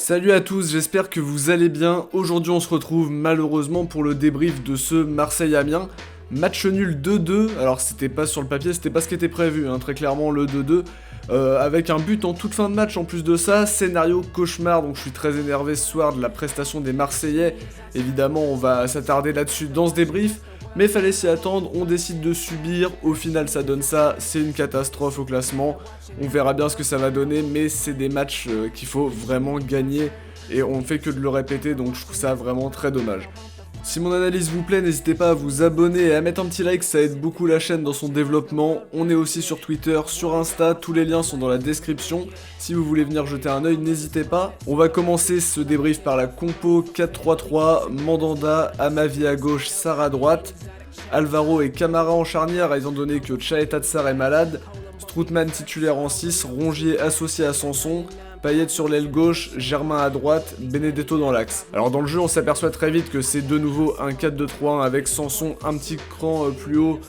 Salut à tous, j'espère que vous allez bien. Aujourd'hui on se retrouve malheureusement pour le débrief de ce Marseille-Amiens. Match nul 2-2, alors c'était pas sur le papier, c'était pas ce qui était prévu, très clairement le 2-2. Avec un but en toute fin de match en plus de ça, scénario cauchemar, donc je suis très énervé ce soir de la prestation des Marseillais. Évidemment on va s'attarder là-dessus dans ce débrief. Mais fallait s'y attendre, on décide de subir, au final ça donne ça, c'est une catastrophe au classement, on verra bien ce que ça va donner, mais c'est des matchs qu'il faut vraiment gagner, et on fait que de le répéter, donc je trouve ça vraiment très dommage. Si mon analyse vous plaît, n'hésitez pas à vous abonner et à mettre un petit like, ça aide beaucoup la chaîne dans son développement. On est aussi sur Twitter, sur Insta, tous les liens sont dans la description. Si vous voulez venir jeter un oeil, n'hésitez pas. On va commencer ce débrief par la compo 4-3-3, Mandanda, Amavi à gauche, Sarr à droite, Alvaro et Camara en charnière, étant donné que Tchaeta Tsar est malade, Strootman titulaire en 6, Rongier associé à Sanson, Payet sur l'aile gauche, Germain à droite, Benedetto dans l'axe. Alors dans le jeu on s'aperçoit très vite que c'est de nouveau un 4-2-3-1 avec Sanson un petit cran plus haut,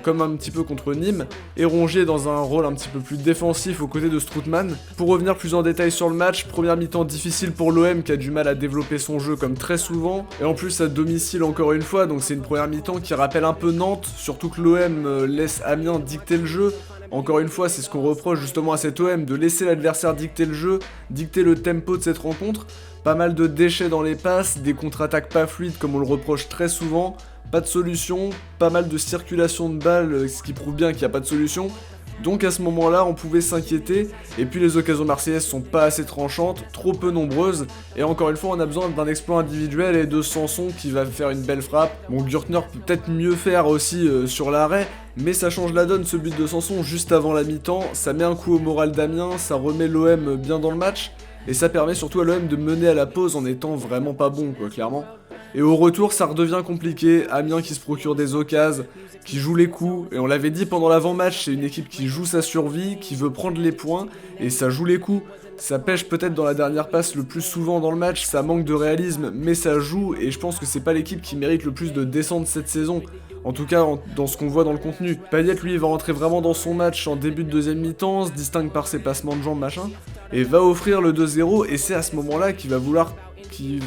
comme un petit peu contre Nîmes, et Rongier dans un rôle un petit peu plus défensif aux côtés de Strootman. Pour revenir plus en détail sur le match, première mi-temps difficile pour l'OM qui a du mal à développer son jeu comme très souvent, et en plus à domicile encore une fois, donc c'est une première mi-temps qui rappelle un peu Nantes, surtout que l'OM laisse Amiens dicter le jeu. Encore une fois, c'est ce qu'on reproche justement à cet OM, de laisser l'adversaire dicter le jeu, dicter le tempo de cette rencontre. Pas mal de déchets dans les passes, des contre-attaques pas fluides comme on le reproche très souvent, pas de solution, pas mal de circulation de balles, ce qui prouve bien qu'il n'y a pas de solution. Donc à ce moment-là, on pouvait s'inquiéter, et puis les occasions marseillaises sont pas assez tranchantes, trop peu nombreuses, et encore une fois, on a besoin d'un exploit individuel et de Sanson qui va faire une belle frappe. Bon, Gürtner peut peut-être mieux faire aussi sur l'arrêt, mais ça change la donne ce but de Sanson juste avant la mi-temps, ça met un coup au moral d'Amiens, ça remet l'OM bien dans le match, et ça permet surtout à l'OM de mener à la pause en étant vraiment pas bon, quoi, clairement. Et au retour, ça redevient compliqué, Amiens qui se procure des occasions, qui joue les coups, et on l'avait dit pendant l'avant-match, c'est une équipe qui joue sa survie, qui veut prendre les points, et ça joue les coups. Ça pêche peut-être dans la dernière passe le plus souvent dans le match, ça manque de réalisme, mais ça joue, et je pense que c'est pas l'équipe qui mérite le plus de descendre cette saison. En tout cas, dans ce qu'on voit dans le contenu. Payet, lui, va rentrer vraiment dans son match en début de deuxième mi-temps, se distingue par ses passements de jambes, machin, et va offrir le 2-0, et c'est à ce moment-là qu'il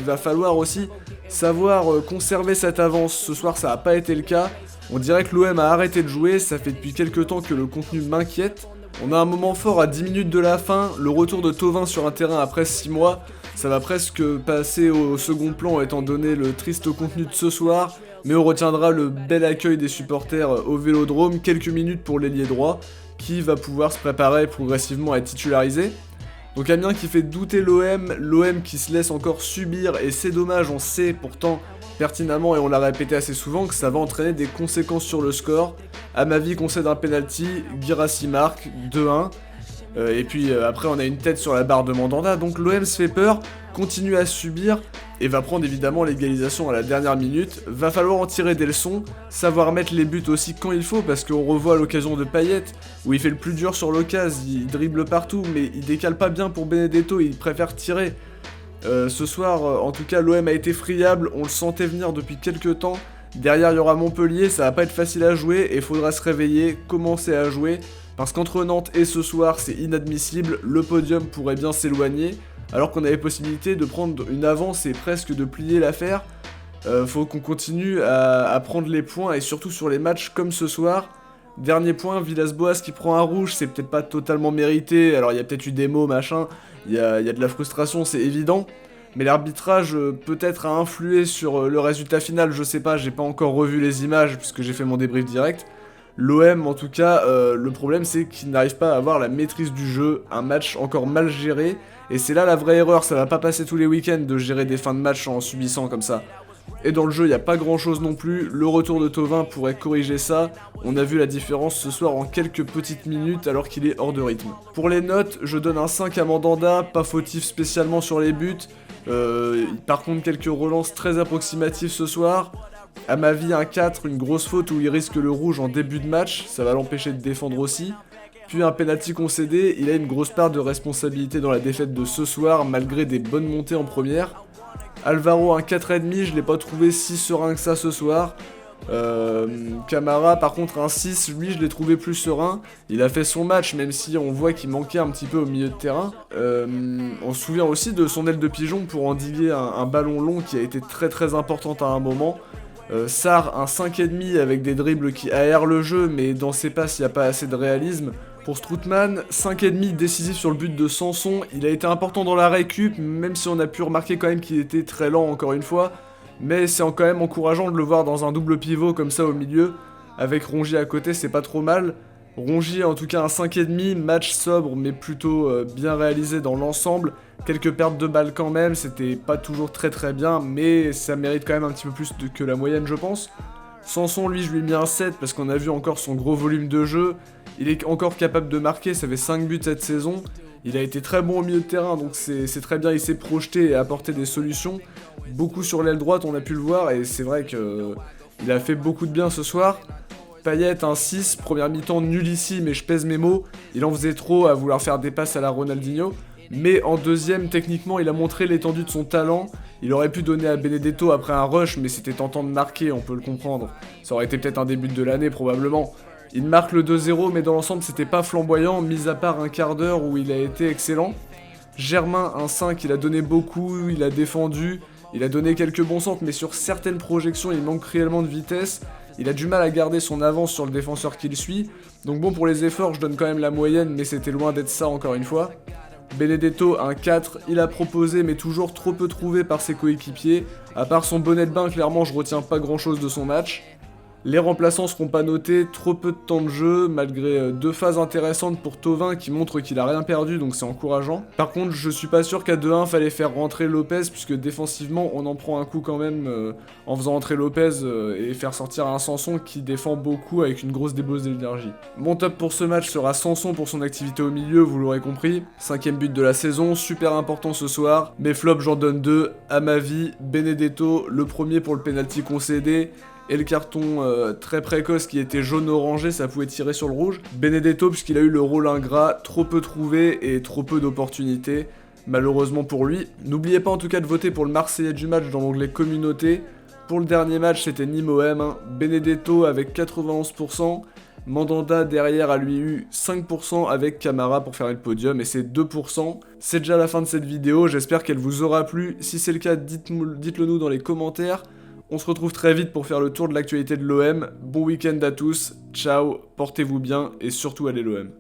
va falloir aussi savoir conserver cette avance. Ce soir, ça n'a pas été le cas. On dirait que l'OM a arrêté de jouer, ça fait depuis quelques temps que le contenu m'inquiète. On a un moment fort à 10 minutes de la fin, le retour de Thauvin sur un terrain après 6 mois. Ça va presque passer au second plan étant donné le triste contenu de ce soir, mais on retiendra le bel accueil des supporters au Vélodrome, quelques minutes pour l'ailier droit, qui va pouvoir se préparer progressivement à être titularisé. Donc Amiens qui fait douter l'OM qui se laisse encore subir, et c'est dommage, on sait pourtant pertinemment, et on l'a répété assez souvent, que ça va entraîner des conséquences sur le score. Amavi concède un penalty, Guirassy marque 2-1, et puis après on a une tête sur la barre de Mandanda, donc l'OM se fait peur, continue à subir, et va prendre évidemment l'égalisation à la dernière minute. Va falloir en tirer des leçons, savoir mettre les buts aussi quand il faut, parce qu'on revoit l'occasion de Payet, où il fait le plus dur sur l'occasion, il dribble partout, mais il décale pas bien pour Benedetto, il préfère tirer. Ce soir, en tout cas, l'OM a été friable, on le sentait venir depuis quelques temps. Derrière, il y aura Montpellier, ça va pas être facile à jouer, et il faudra se réveiller, commencer à jouer, parce qu'entre Nantes et ce soir, c'est inadmissible, le podium pourrait bien s'éloigner, alors qu'on avait possibilité de prendre une avance et presque de plier l'affaire. Faut qu'on continue à prendre les points, et surtout sur les matchs comme ce soir. Dernier point, Villas-Boas qui prend un rouge, c'est peut-être pas totalement mérité, alors il y a peut-être eu des mots, machin, il y a de la frustration, c'est évident, mais l'arbitrage peut-être a influé sur le résultat final, je sais pas, j'ai pas encore revu les images puisque j'ai fait mon débrief direct. L'OM en tout cas, le problème c'est qu'il n'arrive pas à avoir la maîtrise du jeu, un match encore mal géré, et c'est là la vraie erreur, ça va pas passer tous les week-ends de gérer des fins de match en subissant comme ça. Et dans le jeu, il n'y a pas grand chose non plus, le retour de Thauvin pourrait corriger ça, on a vu la différence ce soir en quelques petites minutes alors qu'il est hors de rythme. Pour les notes, je donne un 5 à Mandanda, pas fautif spécialement sur les buts, par contre quelques relances très approximatives ce soir. À ma vie, un 4, une grosse faute où il risque le rouge en début de match, ça va l'empêcher de défendre aussi. Puis un penalty concédé, il a une grosse part de responsabilité dans la défaite de ce soir malgré des bonnes montées en première. Alvaro un 4,5, je l'ai pas trouvé si serein que ça ce soir. Camara par contre un 6, lui je l'ai trouvé plus serein, il a fait son match même si on voit qu'il manquait un petit peu au milieu de terrain. On se souvient aussi de son aile de pigeon pour endiguer un ballon long qui a été très importante à un moment. Sarr un 5,5 avec des dribbles qui aèrent le jeu mais dans ses passes il n'y a pas assez de réalisme. Pour Strootman, 5,5 décisif sur le but de Sanson, il a été important dans la récup même si on a pu remarquer quand même qu'il était très lent encore une fois. Mais c'est quand même encourageant de le voir dans un double pivot comme ça au milieu. Avec Rongier à côté, c'est pas trop mal. Rongier en tout cas un 5,5, match sobre mais plutôt bien réalisé dans l'ensemble. Quelques pertes de balles quand même, c'était pas toujours très bien, mais ça mérite quand même un petit peu plus que la moyenne je pense. Sanson lui je lui ai mis un 7 parce qu'on a vu encore son gros volume de jeu. Il est encore capable de marquer, ça fait 5 buts cette saison. Il a été très bon au milieu de terrain, donc c'est très bien, il s'est projeté et apporté des solutions. Beaucoup sur l'aile droite, on a pu le voir, et c'est vrai qu'il a fait beaucoup de bien ce soir. Payet, un 6, première mi-temps nullissime, mais je pèse mes mots. Il en faisait trop à vouloir faire des passes à la Ronaldinho. Mais en deuxième, techniquement, il a montré l'étendue de son talent. Il aurait pu donner à Benedetto après un rush, mais c'était tentant de marquer, on peut le comprendre. Ça aurait été peut-être un début de l'année, probablement. Il marque le 2-0, mais dans l'ensemble, c'était pas flamboyant, mis à part un quart d'heure où il a été excellent. Germain, un 5, il a donné beaucoup, il a défendu, il a donné quelques bons centres, mais sur certaines projections, il manque réellement de vitesse. Il a du mal à garder son avance sur le défenseur qu'il suit. Donc bon, pour les efforts, je donne quand même la moyenne, mais c'était loin d'être ça encore une fois. Benedetto, un 4, il a proposé, mais toujours trop peu trouvé par ses coéquipiers. À part son bonnet de bain, clairement, je retiens pas grand chose de son match. Les remplaçants seront pas notés, trop peu de temps de jeu, malgré deux phases intéressantes pour Thauvin qui montre qu'il a rien perdu, donc c'est encourageant. Par contre, je suis pas sûr qu'à 2-1 fallait faire rentrer Lopez, puisque défensivement on en prend un coup quand même en faisant rentrer Lopez et faire sortir un Sanson qui défend beaucoup avec une grosse débauche d'énergie. Mon top pour ce match sera Sanson pour son activité au milieu, vous l'aurez compris. 5ème but de la saison, super important ce soir. Mes flops j'en donne 2, à ma vie, Benedetto, le premier pour le penalty concédé, et le carton très précoce qui était jaune-orangé, ça pouvait tirer sur le rouge. Benedetto, puisqu'il a eu le rôle ingrat, trop peu trouvé et trop peu d'opportunités, malheureusement pour lui. N'oubliez pas en tout cas de voter pour le Marseillais du match dans l'onglet communauté. Pour le dernier match, c'était Nîmes-OM, hein. Benedetto avec 91%, Mandanda derrière a lui eu 5% avec Camara pour faire le podium et c'est 2%. C'est déjà la fin de cette vidéo, j'espère qu'elle vous aura plu. Si c'est le cas, dites-le nous dans les commentaires. On se retrouve très vite pour faire le tour de l'actualité de l'OM. Bon week-end à tous, ciao, portez-vous bien et surtout allez l'OM.